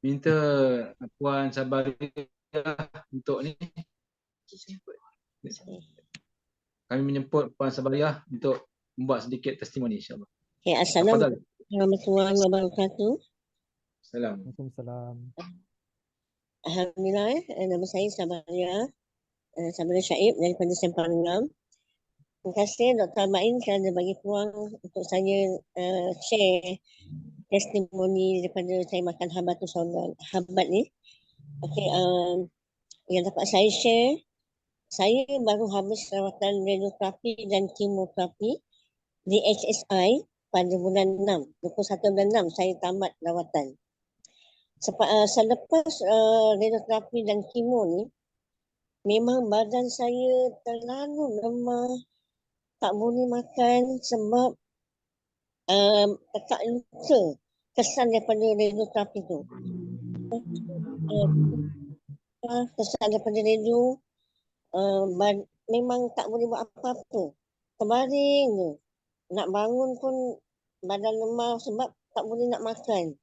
minta Puan Sabariah untuk ni. Kami menjemput Puan Sabariah untuk membuat sedikit testimoni, insyaAllah. Okay, Assalamualaikum warahmatullahi wabarakatuh. Assalamualaikum. Waalaikumsalam. Alhamdulillah, nama saya Sabariah Syaib daripada Sempang Enam. Terima kasih Dr. Main kerana bagi peluang untuk saya share testimoni daripada saya makan habat ni. Okay, yang dapat saya share, saya baru habis rawatan radioterapi dan kemoterapi di HSI pada bulan 6, 21 bulan 6 saya tamat rawatan. Selepas radioterapi dan kemo ni, memang badan saya terlalu lemah, tak boleh makan sebab tekak luka kesan daripada radioterapi tu. Kesan daripada radio, memang tak boleh buat apa-apa. Terbaring tu. Nak bangun pun badan lemah sebab tak boleh nak makan.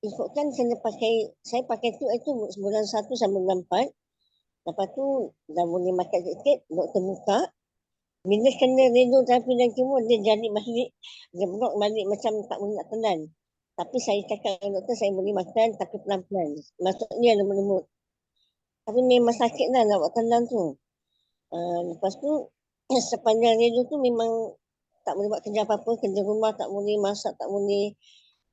Ikutkan kena pakai, saya pakai tu itu bulan 1 sampai bulan 4. Lepas tu dah boleh makan sikit, doktor buka. Bila kena radioterapi dan kemo, dia jadi balik, dia block balik macam tak boleh nak telan. Tapi saya cakap dengan doktor, saya boleh makan tapi pelan-pelan. Maksudnya lemut-lemut. Tapi memang sakit lah nak buat telan tu. Lepas tu, sepanjang radio tu memang tak boleh buat kerja apa-apa, kerja rumah tak boleh, masak tak boleh.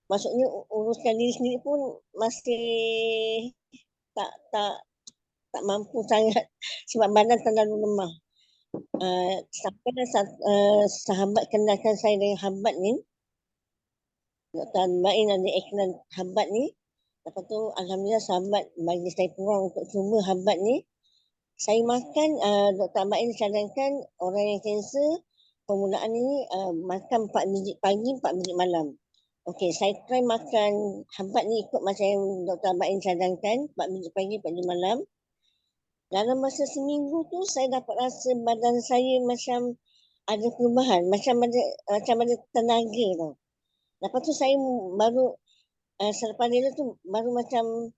Maksudnya uruskan diri sendiri pun masih tak mampu sangat sebab badan terlalu lemah. Sampai sahabat kenalkan saya dengan habat ni, Dr. Main ada iklan habat ni. Lepas tu Alhamdulillah sahabat bagi saya peluang untuk cuba habat ni. Saya makan, Dr. Main cadangkan orang yang kanser, permulaan ni makan 4 biji pagi, 4 biji malam. Okey, saya try makan habat ni ikut macam yang Dr. Main cadangkan, 4 biji pagi, 4 biji malam. Dalam masa seminggu tu saya dapat rasa badan saya macam ada perubahan, macam ada tenaga tau. Lepas tu saya baru selepas dia tu baru macam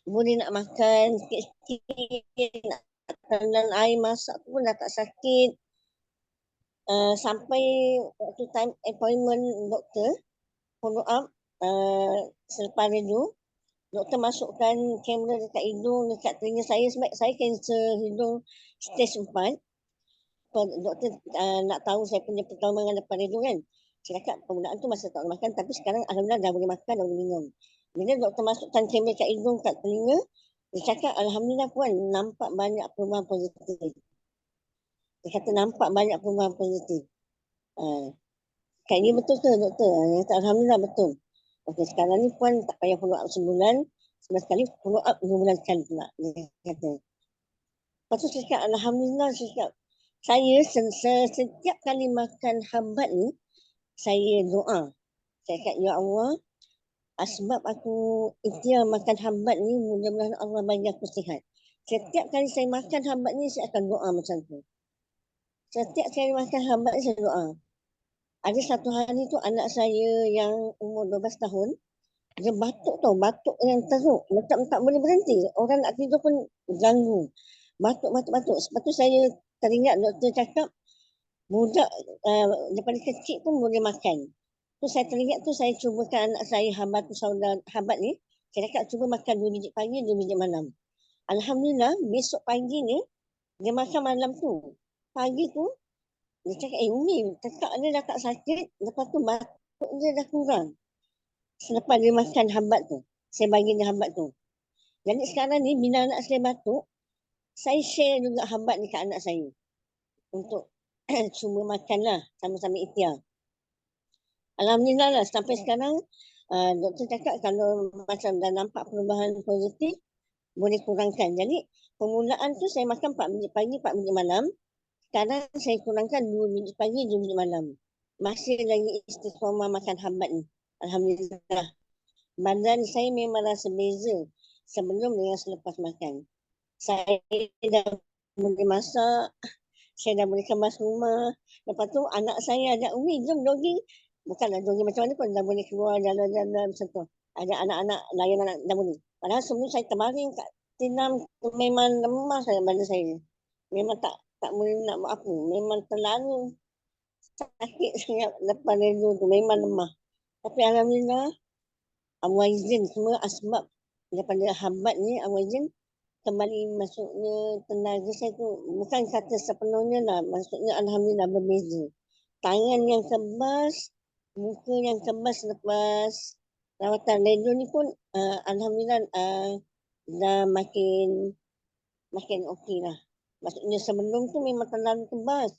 boleh nak makan sikit-sikit, nak telan air masak pun dah tak sakit. Sampai waktu time appointment doktor follow up selepas radio, doktor masukkan kamera dekat hidung, dekat telinga saya sebab saya kanser hidung stage 4. Doktor nak tahu saya punya perkembangan lepas radio kan. Saya cakap permulaan tu masa tak boleh makan, tapi sekarang Alhamdulillah dah boleh makan, dah boleh minum. Bila doktor masukkan kamera dekat hidung, dekat telinga, dia cakap Alhamdulillah Puan nampak banyak perubahan positif. Dia kata nampak banyak perubahan positif. Kayaknya betul ke doktor? Dia kata Alhamdulillah betul. Okey, sekarang ni Puan tak payah follow up sebulan, sebulan sekali, follow up 2 bulan sekali pula. Dia kata. Lepas tu saya cakap, Alhamdulillah, saya setiap kali makan habat ni, saya doa. Saya cakap, Ya Allah, sebab aku ikhtiar makan habat ni, mudah-mudahan Allah bagi aku sihat. Setiap kali saya makan habat ni, saya akan doa macam tu. Setiap kali makan habat ni, saya doa. Ada satu hari tu anak saya yang umur 12 tahun, dia batuk tau, batuk yang teruk. Tak boleh berhenti. Orang nak tidur pun ganggu. Batuk. Lepas tu saya teringat doktor cakap, budak daripada kecil pun boleh makan. Tu saya teringat tu saya cubakan anak saya habat ni. Saya cakap cuba makan 2 biji pagi, 2 biji malam. Alhamdulillah besok pagi ni, dia makan malam tu. Pagi tu, dia cakap, Umi, tekak dia dah tak sakit. Lepas tu batuk dia dah kurang. Selepas dia makan habat tu. Saya bagi dia habat tu. Jadi sekarang ni, bila anak saya batuk, saya share juga habat ni ke anak saya. Untuk cuba makan lah. Sama-sama ikhtiar. Alhamdulillah lah. Sampai sekarang, doktor cakap kalau macam dah nampak perubahan positif, boleh kurangkan. Jadi, permulaan tu saya makan 4 biji pagi, 4 biji malam. Sekarang saya kurangkan 2 biji pagi, 2 biji malam. Masih lagi istiqamah makan habat ni. Alhamdulillah. Badan saya memang rasa beza sebelum dengan selepas makan. Saya dah boleh masak, saya dah boleh kemas rumah. Lepas tu anak saya ajak, Umi jom jogging. Bukanlah jogging macam mana pun, dah boleh keluar jalan-jalan macam tu. ada anak-anak layan anak nama ni. Padahal sebelum saya terbaring kat Tinam tu memang lemah saya badan saya. Memang tak boleh nak buat apa. Memang terlalu sakit sangat lepas relu tu. Memang lemah. Tapi alhamdulillah Allah izin semua asbab daripada hambat ni Allah izin kembali masuknya tenaga saya tu bukan kata sepenuhnya lah, maksudnya alhamdulillah berbeza. Tangan yang kebas, muka yang kebas lepas rawatan relu ni pun alhamdulillah dah makin okey lah. Maksudnya sebelum tu memang terlalu kebas.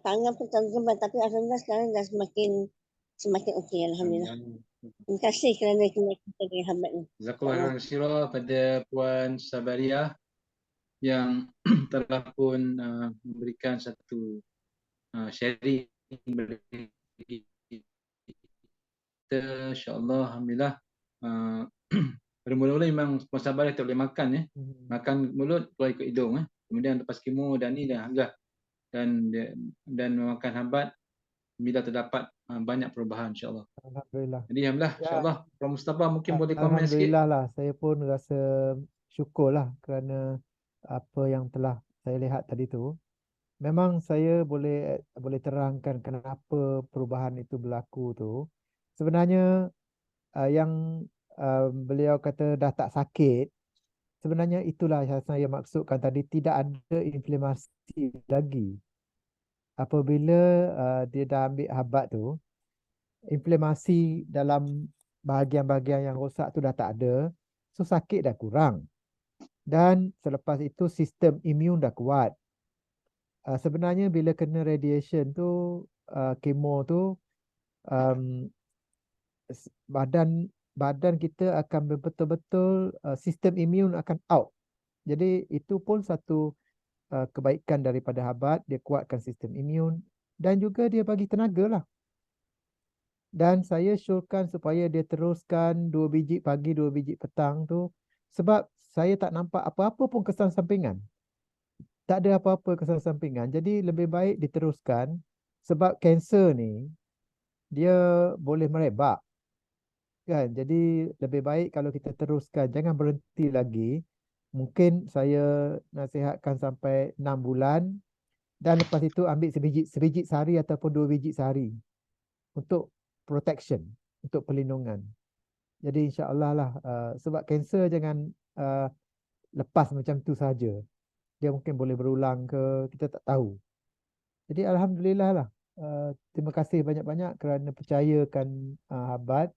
Tangan pun terlalu kebas tapi alhamdulillah sekarang dah semakin okey alhamdulillah. Terima kasih kerana kita dengan hambat ni. Jazakallah khairan pada Puan Sabariah yang telah pun memberikan satu sharing kita, insya-Allah alhamdulillah. Mula-mula memang Puan Sabariah tak boleh makan ya. Makan mulut keluar ikut hidung Kemudian lepas kemo dan ni dah agak dan memakan hambat bila terdapat banyak perubahan insya-Allah. Alhamdulillah. Jadi alhamdulillah Ya. insya-Allah Puan Mustafa mungkin boleh komen sikit. Alhamdulillah lah, saya pun rasa syukurlah kerana apa yang telah saya lihat tadi tu. Memang saya boleh terangkan kenapa perubahan itu berlaku tu. Sebenarnya yang beliau kata dah tak sakit, sebenarnya itulah yang saya maksudkan tadi, tidak ada inflamasi lagi. Apabila dia dah ambil habat tu, inflamasi dalam bahagian-bahagian yang rosak tu dah tak ada, so sakit dah kurang. Dan selepas itu sistem imun dah kuat. Sebenarnya bila kena radiation tu, kemo tu, badan kita akan betul-betul sistem imun akan out. Jadi itu pun satu kebaikan daripada habat, dia kuatkan sistem imun dan juga dia bagi tenaga lah. Dan saya syorkan supaya dia teruskan 2 biji pagi, 2 biji petang tu, sebab saya tak nampak apa-apa pun kesan sampingan. Tak ada apa-apa kesan sampingan. Jadi lebih baik diteruskan sebab kanser ni dia boleh merebak. Kan? Jadi lebih baik kalau kita teruskan, jangan berhenti lagi. Mungkin saya nasihatkan sampai 6 bulan dan lepas itu ambil sebiji sehari ataupun 2 biji sehari untuk protection, untuk perlindungan. Jadi insya-Allah lah, sebab kanser jangan lepas macam tu saja. Dia mungkin boleh berulang ke, kita tak tahu. Jadi alhamdulillah lah. Terima kasih banyak-banyak kerana percayakan habat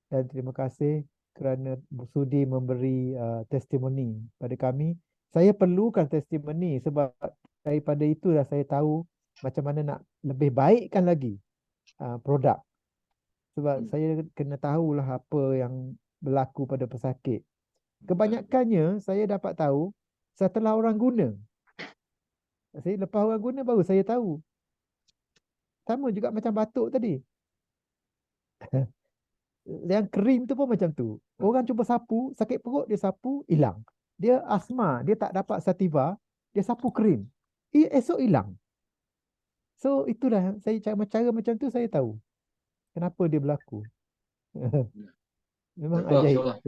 dan terima kasih kerana sudi memberi testimoni pada kami. Saya perlukan testimoni sebab daripada itulah saya tahu macam mana nak lebih baikkan lagi produk. Sebab saya kena tahulah apa yang berlaku pada pesakit. Kebanyakannya saya dapat tahu setelah orang guna. Lepas orang guna baru saya tahu. Sama juga macam batuk tadi. Yang krim tu pun macam tu. Orang cuba sapu, sakit perut dia sapu, hilang. Dia asma, dia tak dapat sativa, dia sapu krim. Esok hilang. So itulah saya cara macam tu saya tahu kenapa dia berlaku. Memang ajaib.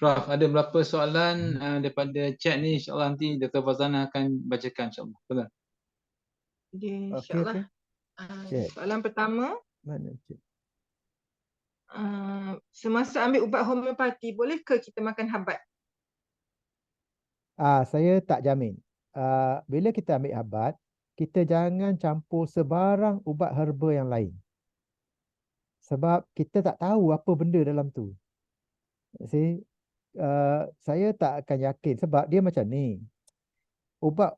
Prof, ada beberapa soalan daripada chat ni, insya-Allah nanti Dr. Fazana akan bacakan insya-Allah. Betul. Jadi insya-Allah. Soalan pertama, mana cik? Semasa ambil ubat homeopati, bolehkah kita makan habat? Saya tak jamin. Bila kita ambil habat, kita jangan campur sebarang ubat herba yang lain. Sebab kita tak tahu apa benda dalam tu. Saya tak akan yakin sebab dia macam ni. Ubat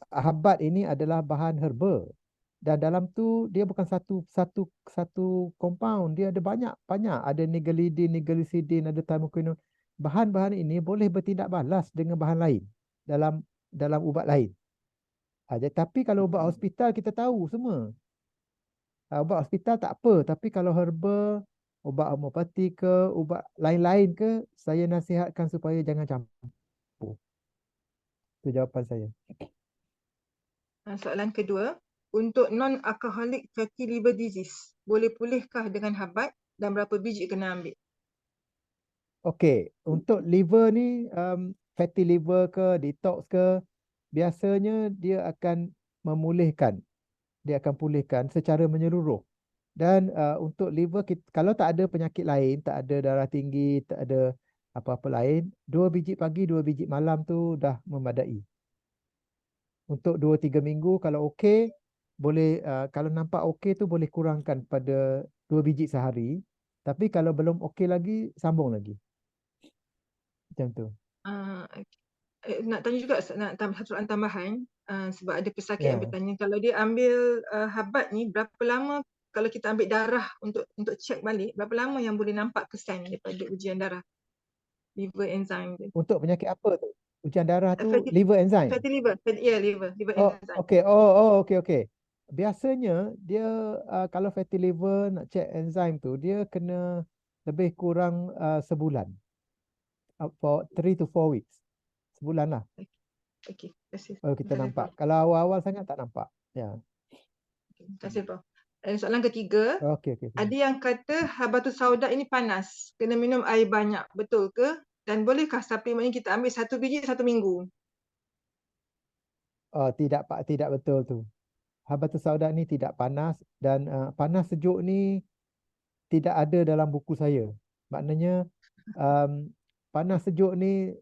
habat ini adalah bahan herba dan dalam tu dia bukan satu compound, dia ada banyak, ada nigelidin, ada thymoquinone. Bahan-bahan ini boleh bertindak balas dengan bahan lain dalam ubat lain. Tapi kalau ubat hospital kita tahu semua. Ubat hospital tak apa, tapi kalau herba, ubat homeopati ke, ubat lain-lain ke, saya nasihatkan supaya jangan campur. Itu jawapan saya. Soalan kedua, untuk non-alcoholic fatty liver disease, boleh pulihkah dengan habat dan berapa biji kena ambil? Okey, untuk liver ni fatty liver ke detox ke, biasanya dia akan memulihkan, dia akan pulihkan secara menyeluruh. Dan untuk liver kita, kalau tak ada penyakit lain, tak ada darah tinggi, tak ada apa-apa lain, 2 biji pagi, 2 biji malam tu dah memadai. Untuk 2-3 minggu kalau okey, boleh kalau nampak okey tu boleh kurangkan pada 2 biji sehari. Tapi kalau belum okey lagi, sambung lagi. Macam tu. Nak tanya juga, nak satu soalan tambahan, sebab ada pesakit yang Ya. bertanya, kalau dia ambil habat ni, berapa lama kalau kita ambil darah untuk cek balik, berapa lama yang boleh nampak kesan daripada ujian darah liver enzyme tu? Untuk penyakit apa tu? Ujian darah tu Fatty liver enzyme. liver, liver Oh, enzyme. okey. Okey. Biasanya dia kalau fatty liver nak check enzyme tu, dia kena lebih kurang sebulan. For 3 to 4 weeks. Sebulan lah. Okey, terima kasih. Baru kita Terima kasih, nampak. Prof. Kalau awal-awal sangat tak nampak. Ya. Terima kasih, Prof. Dan soalan ketiga, Okey. ada yang kata habatus sauda ini panas, kena minum air banyak, betul ke? Dan bolehkah suplemen ini kita ambil 1 biji 1 minggu? Oh, tidak betul tu. Habatus sauda ni tidak panas dan panas sejuk ni tidak ada dalam buku saya. Maknanya panas sejuk ni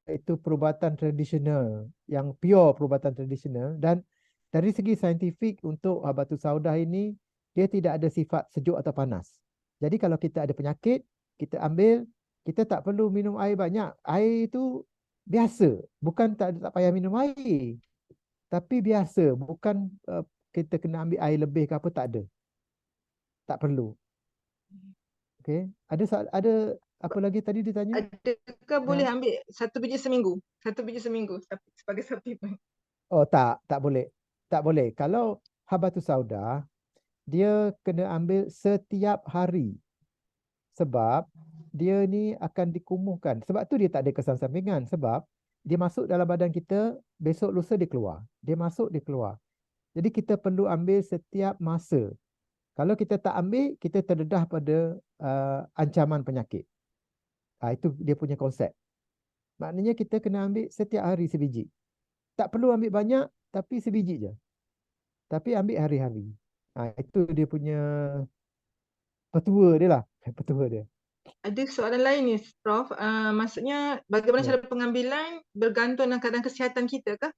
itu perubatan tradisional, yang pure perubatan tradisional, dan dari segi saintifik untuk habatus sauda ini dia tidak ada sifat sejuk atau panas. Jadi kalau kita ada penyakit, kita ambil, kita tak perlu minum air banyak. Air itu biasa, bukan tak payah minum air. Tapi biasa, bukan kita kena ambil air lebih ke apa, tak ada. Tak perlu. Okey. Ada apa lagi tadi ditanya? Adakah boleh Ya. ambil 1 biji seminggu? 1 biji seminggu sebagai suplemen. Oh, tak boleh. Tak boleh. Kalau habatus sauda, dia kena ambil setiap hari. Sebab dia ni akan dikumuhkan. Sebab tu dia tak ada kesan sampingan. Sebab dia masuk dalam badan kita, besok lusa dia keluar. Dia masuk, dia keluar. Jadi kita perlu ambil setiap masa. Kalau kita tak ambil, kita terdedah pada ancaman penyakit. Itu dia punya konsep. Maknanya kita kena ambil setiap hari sebiji. Tak perlu ambil banyak, tapi sebiji je. Tapi ambil hari-hari. Itu dia punya petua dia lah. Petua dia. Ada soalan lain ni, Prof. Maksudnya bagaimana Ya. cara pengambilan bergantung dengan keadaan kesihatan kita kah?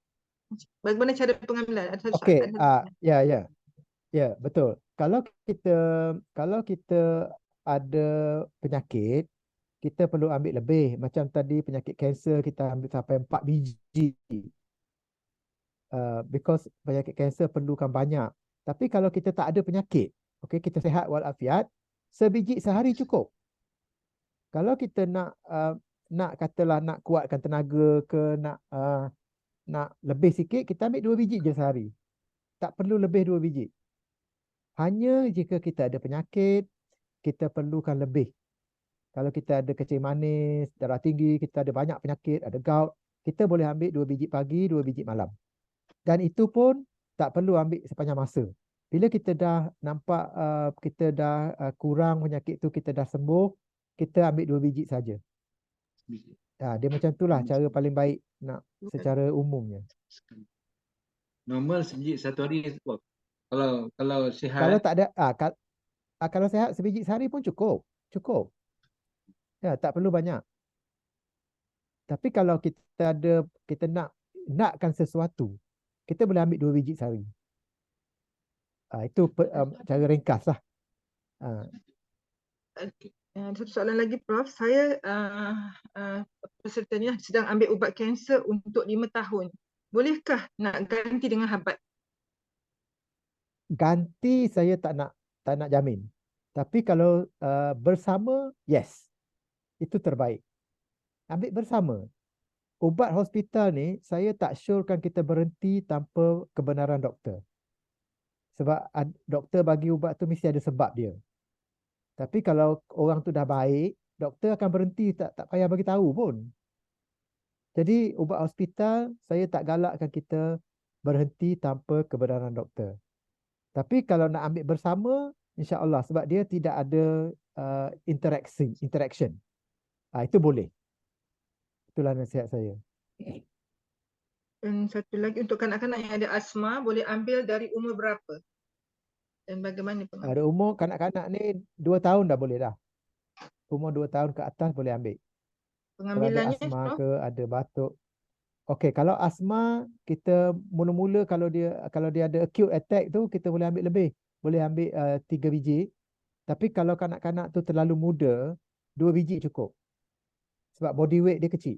Bagaimana cara pengambilan? Ada satu Okey, soalan. ya, betul. Kalau kita ada penyakit, kita perlu ambil lebih. Macam tadi penyakit kanser kita ambil sampai 4 biji. Because penyakit kanser perlukan banyak. Tapi kalau kita tak ada penyakit, okey, kita sihat walafiat, sebiji sehari cukup. Kalau kita nak katalah nak kuatkan tenaga ke nak lebih sikit, kita ambil 2 biji je sehari. Tak perlu lebih 2 biji. Hanya jika kita ada penyakit, kita perlukan lebih. Kalau kita ada kencing manis, darah tinggi, kita ada banyak penyakit, ada gout, kita boleh ambil 2 biji pagi, 2 biji malam. Dan itu pun tak perlu ambil sepanjang masa. Bila kita dah nampak kita dah kurang penyakit tu, kita dah sembuh, kita ambil 2 biji saja. Dia macam itulah cara paling baik nak secara umumnya. Normal sebiji satu hari. Kalau sihat. Kalau tak ada kalau sihat sebiji sehari pun cukup. Cukup. Ya, tak perlu banyak. Tapi kalau kita nakkan sesuatu, kita boleh ambil 2 biji sehari. Itu cara ringkas lah. Satu soalan lagi, Prof. Saya peserta ni sedang ambil ubat kanser untuk 5 tahun. Bolehkah nak ganti dengan habat? Ganti saya tak nak jamin. Tapi kalau bersama, yes. Itu terbaik. Ambil bersama. Ubat hospital ni, saya tak syorkan kita berhenti tanpa kebenaran doktor. Sebab doktor bagi ubat tu mesti ada sebab dia. Tapi kalau orang tu dah baik, doktor akan berhenti, tak payah bagi tahu pun. Jadi ubat hospital, saya tak galakkan kita berhenti tanpa kebenaran doktor. Tapi kalau nak ambil bersama, insya-Allah, sebab dia tidak ada interaction. Itu boleh. Itulah nasihat saya. Dan satu lagi untuk kanak-kanak yang ada asma, boleh ambil dari umur berapa? Dan bagaimana Ada pengambilan? umur kanak-kanak ni 2 tahun dah boleh dah. Umur 2 tahun ke atas boleh ambil. Kalau ada Pengambilannya, asma Prof? ke, ada batuk. Okey, kalau asma kita mula-mula kalau dia ada acute attack tu kita boleh ambil lebih. Boleh ambil 3 biji. Tapi kalau kanak-kanak tu terlalu muda, 2 biji cukup. Sebab body weight dia kecil.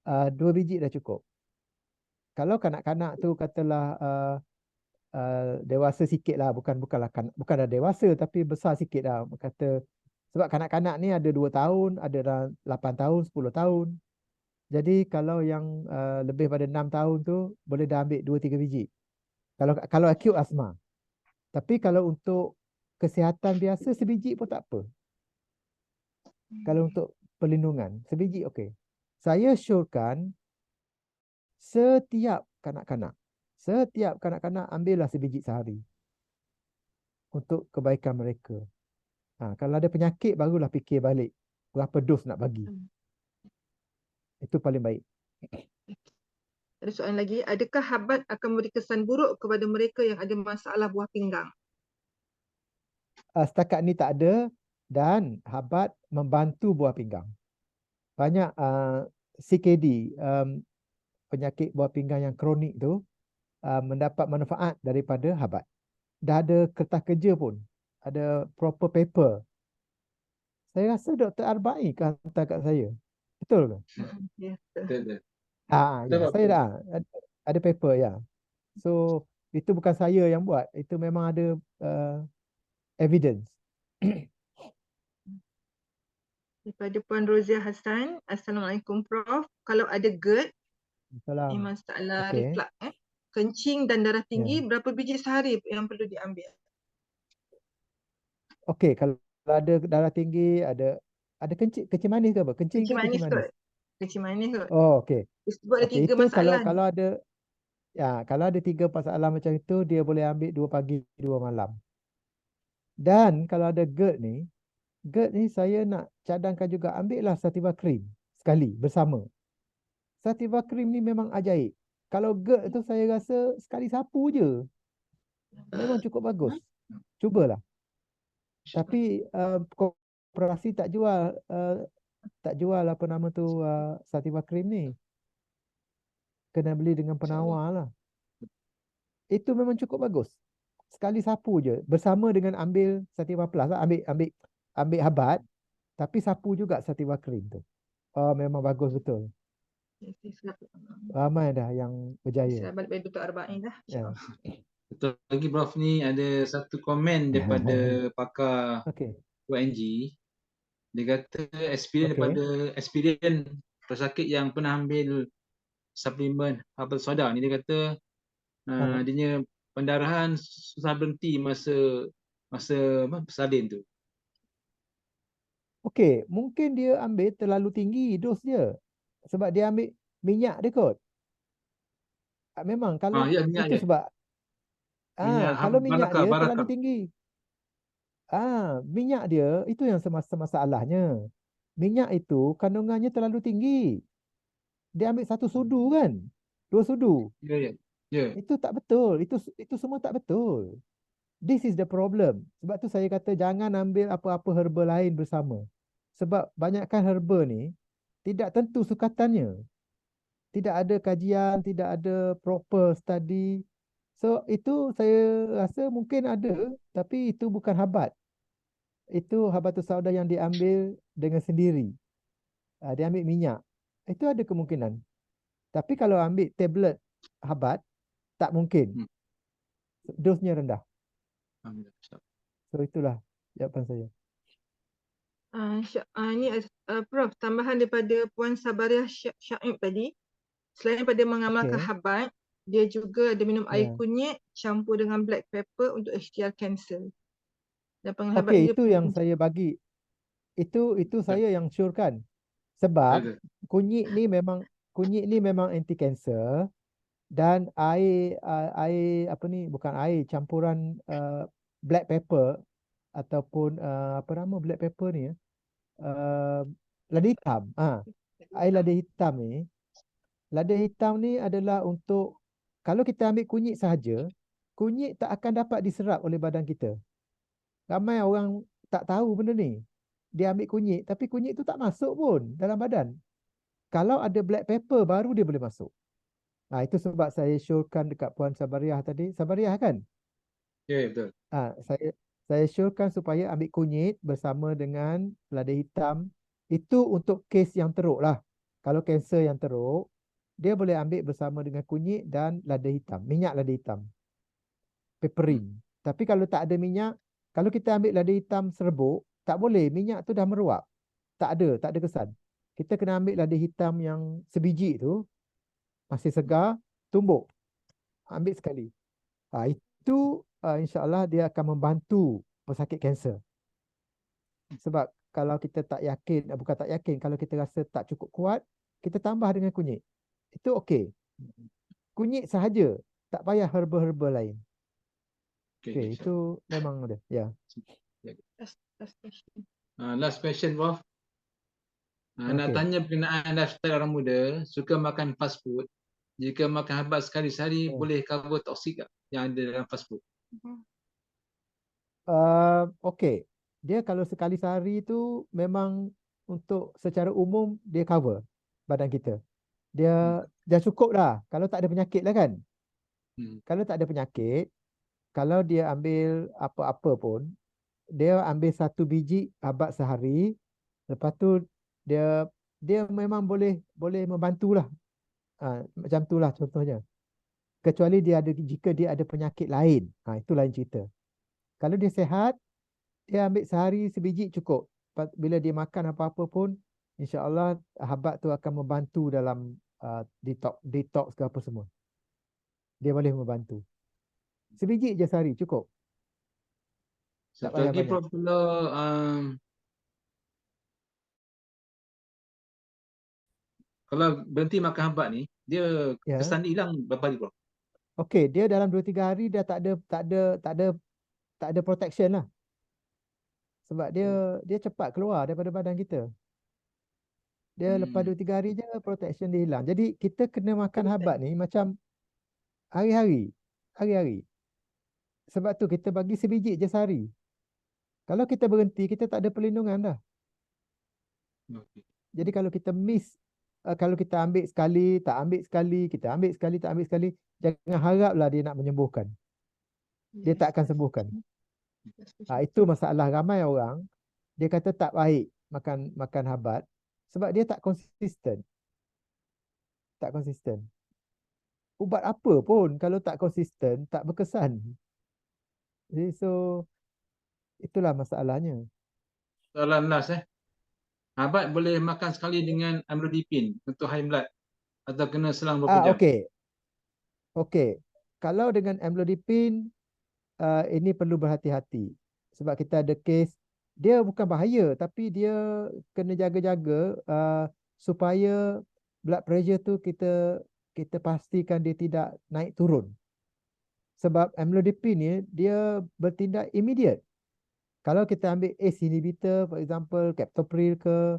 2 biji dah cukup. Kalau kanak-kanak tu katalah dewasa sikit lah, bukan dah dewasa tapi besar sikit lah. Kata sebab kanak-kanak ni ada 2 tahun, ada dah 8 tahun, 10 tahun. Jadi kalau yang lebih pada 6 tahun tu boleh dah ambil 2-3 biji. Kalau acute asma. Tapi kalau untuk kesihatan biasa sebiji pun tak apa. Kalau untuk perlindungan sebiji okey. Saya syorkan setiap kanak-kanak ambillah sebiji sehari untuk kebaikan mereka. Kalau ada penyakit barulah fikir balik berapa dos nak bagi. Itu paling baik. Ada soalan lagi, adakah habat akan memberi kesan buruk kepada mereka yang ada masalah buah pinggang? Setakat ni tak ada dan habat membantu buah pinggang. Banyak CKD, penyakit buah pinggang yang kronik tu mendapat manfaat daripada habat. Dah ada kertas kerja pun. Ada proper paper. Saya rasa Dr. Arba'i kan hantar kat saya. Betul ke? Ya, betul. Betul. Ya, saya dah ada paper ya. So itu bukan saya yang buat, itu memang ada evidence. Daripada Puan Rozia Hassan, Assalamualaikum Prof. Kalau ada GERD, ini Salam. masalah Okey. reflux, kencing dan darah tinggi, Ya. berapa biji sehari yang perlu diambil? Okey, kalau ada darah tinggi, ada kencing manis ke apa? Kencing ke Kencing manis kencing manis? kot. Kencing manis kot. Oh, okey. Sebab ada Okey, 3 itu kalau masalah ni. kalau ada 3 masalah macam itu, dia boleh ambil 2 pagi, 2 malam. Dan kalau ada GERD ni saya nak cadangkan juga, ambillah Sativa Cream sekali bersama. Sativa Cream ni memang ajaib. Kalau GERD tu saya rasa sekali sapu je memang cukup bagus. Cubalah. Tapi koperasi tak jual apa nama tu Sativa Cream ni. Kena beli dengan penawar lah. Itu memang cukup bagus. Sekali sapu je bersama dengan ambil Sativa Plus lah. Ambil habat tapi sapu juga Sativa Cream tu. Memang bagus betul. Ramai dah yang berjaya. Saya balik Dr. Arba'i dah. Ya. Betul lagi Prof, ni ada satu komen daripada pakar Okey. UNG. Dia kata experience Okey. daripada experience pesakit yang pernah ambil suplemen herbal soda ni, dia kata dia pendarahan susah berhenti masa bersalin tu. Okey, mungkin dia ambil terlalu tinggi dos dia. Sebab dia ambil minyak dia kot. Memang kalau Ya, minyak itu je. sebab Minyak kalau minyak dia terlalu barakah. tinggi. Minyak dia itu yang masalahnya. Minyak itu kandungannya terlalu tinggi. Dia ambil 1 sudu kan? 2 sudu. Ya. Itu tak betul. Itu semua tak betul. This is the problem. Sebab tu saya kata jangan ambil apa-apa herba lain bersama. Sebab banyakkan herba ni tidak tentu sukatannya. Tidak ada kajian, tidak ada proper study. So itu saya rasa mungkin ada, tapi itu bukan habat. Itu habatus sauda yang diambil dengan sendiri. Dia ambil minyak. Itu ada kemungkinan. Tapi kalau ambil tablet habat, tak mungkin. Dosnya rendah. So itulah jawapan saya. Ini Prof, tambahan daripada Puan Sabariah Syaib tadi. Selain daripada mengamalkan habat, dia juga ada minum air kunyit campur dengan black pepper untuk ikhtiar kanser. Dan penghabat dia Itu yang saya bagi. Itu saya yang syorkan. Sebab kunyit ni memang anti kanser, dan air apa ni, bukan air, campuran black pepper ataupun apa nama black pepper ni lada hitam. Air lada hitam ni, lada hitam ni adalah untuk, kalau kita ambil kunyit sahaja, kunyit tak akan dapat diserap oleh badan kita. Ramai orang tak tahu benda ni. Dia ambil kunyit, tapi kunyit tu tak masuk pun dalam badan. Kalau ada black pepper, baru dia boleh masuk. Itu sebab saya showkan dekat Puan Sabariah tadi. Sabariah kan? Ya, betul. Saya showkan supaya ambil kunyit bersama dengan lada hitam. Itu untuk kes yang teruk lah. Kalau kanser yang teruk, dia boleh ambil bersama dengan kunyit dan lada hitam. Minyak lada hitam. Peperin. Tapi kalau tak ada minyak, kalau kita ambil lada hitam serbuk, tak boleh. Minyak tu dah meruap. Tak ada kesan. Kita kena ambil lada hitam yang sebiji tu, masih segar, tumbuk. Ambil sekali. Itu insya-Allah dia akan membantu pesakit kanser. Sebab kalau kita tak yakin, bukan tak yakin, kalau kita rasa tak cukup kuat, kita tambah dengan kunyit. Itu okey. Kunyit sahaja, tak payah herba-herba lain. Okey, itu memang ada. Ya. Last question. Last question, Prof. Nak Okey. tanya berkenaan lifestyle orang muda, suka makan fast food. Jika makan habat sekali sehari, boleh cover toksik tak yang ada dalam fast food? Okey. Dia kalau sekali sehari tu memang untuk secara umum dia cover badan kita. Dia dah cukup dah kalau tak ada penyakit lah kan. Kalau tak ada penyakit, kalau dia ambil apa-apa pun, dia ambil 1 biji habat sehari, lepas tu dia memang boleh membantulah. Macam tu lah contohnya. Kecuali jika dia ada penyakit lain. Itu lain cerita. Kalau dia sihat, dia ambil sehari sebiji cukup. Bila dia makan apa-apa pun, insya-Allah habat tu akan membantu dalam detox ke apa semua. Dia boleh membantu. Sebiji je sehari cukup. Tak Satu payah lagi, banyak. Prof, kalau berhenti makan habat ni, dia kesan hilang berapa hari, Prof? Okey, dia dalam 2-3 hari dia tak ada protection lah. Sebab dia cepat keluar daripada badan kita. Dia lepas 2-3 hari je protection dia hilang. Jadi kita kena makan habat ni macam hari-hari. Sebab tu kita bagi sebiji je sehari. Kalau kita berhenti, kita tak ada perlindungan dah. Jadi kalau kita kalau kita ambil sekali, tak ambil sekali, kita ambil sekali, tak ambil sekali, jangan haraplah dia nak menyembuhkan. Dia tak akan sembuhkan. Itu masalah ramai orang. Dia kata tak baik makan habat sebab dia tak konsisten. Ubat apa pun kalau tak konsisten, tak berkesan. Jadi itulah masalahnya. Soalan last habat boleh makan sekali dengan amlodipine untuk high blood atau kena selang berapa jam? Okey. Kalau dengan amlodipine, ini perlu berhati-hati. Sebab kita ada kes, dia bukan bahaya tapi dia kena jaga-jaga supaya blood pressure tu kita pastikan dia tidak naik turun. Sebab amlodipine ni dia bertindak immediate. Kalau kita ambil ACE inhibitor, for example, captopril ke,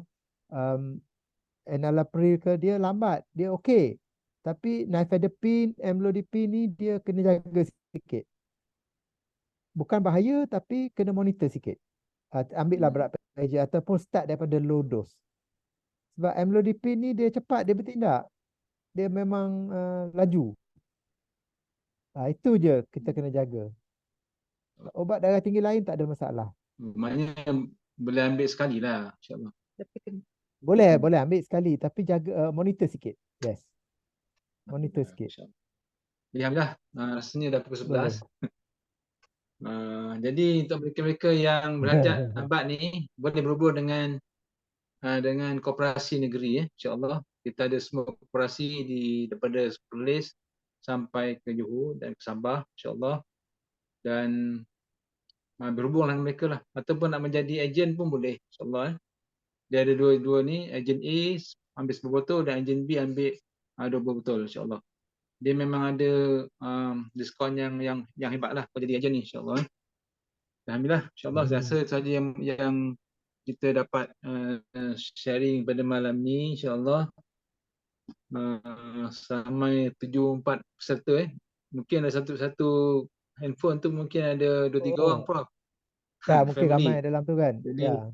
enalapril ke, dia lambat, dia okey. Tapi nifedipine, amlodipine ni dia kena jaga sikit. Bukan bahaya tapi kena monitor sikit. Ambillah berat pressure ataupun start daripada low dose. Sebab amlodipine ni dia cepat dia bertindak. Dia memang laju. Itu je kita kena jaga. Ubat darah tinggi lain tak ada masalah. Maknanya boleh ambil sekali lah, insya-Allah. Boleh ambil sekali tapi jaga monitor sikit. Yes. Monitor sikit. Alhamdulillah, rasanya dah pukul 11. Jadi untuk mereka-mereka yang belajar habat ni boleh berhubung dengan koperasi negeri insya-Allah. Kita ada semua koperasi daripada Perlis sampai ke Johor dan ke Sabah insya-Allah. Dan berhubung dengan mereka lah ataupun nak menjadi ejen pun boleh insya-Allah. Dia ada dua ni, ejen A ambil 10 botol dan ejen B ambil 20 botol insya-Allah. Dia memang ada diskaun yang hebat lah kalau jadi ejen ni insya-Allah. Alhamdulillah, insya-Allah saya rasa itu saja yang kita dapat sharing pada malam ni, insya-Allah sampai 74 peserta. Mungkin ada satu handphone tu mungkin ada 2-3 orang, Oh, Prof. mungkin ramai Family. dalam tu kan. Jadi Ya.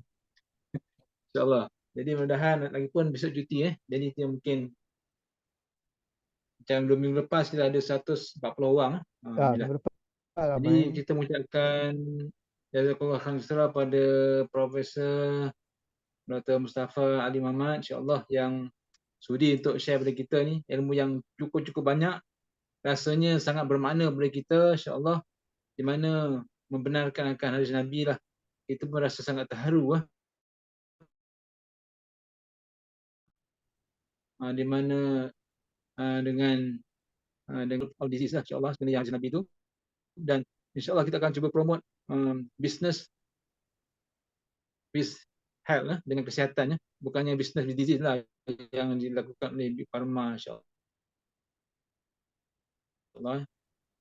insya-Allah. Jadi mudah-mudahan lagi pun besok cuti Jadi dia mungkin macam 2 minggu lepas kita ada 140 orang. Alhamdulillah. Minggu depan Jadi ramai. kita mengucapkan jazakallah khairan pada Profesor Dr. Mustafa Ali Muhammad, insya-Allah, yang sudi untuk share pada kita ni ilmu yang cukup banyak, rasanya sangat bermakna bagi kita, insya-Allah, di mana membenarkan akan hadis Nabi lah. Kita pun rasa sangat terharu di mana dengan all disease lah, insya-Allah, sebenarnya hadis Nabi itu. Dan insya-Allah kita akan cuba promote business with health dengan kesihatan, bukannya business with disease lah yang dilakukan oleh Big Pharma, insya-Allah.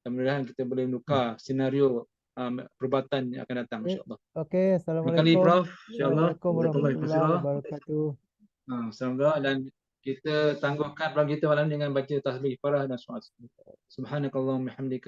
Alhamdulillah kita boleh menukar senario perubatan yang akan datang, insya-Allah. Okey, Terima kasih, Assalamualaikum. Prof. Insya-Allah. Waalaikumsalam warahmatullahi Jazakallah. wabarakatuh. Alhamdulillah, dan kita tangguhkan program kita malam dengan baca tasbih farah dan solat. Subhanakallahumma hamdika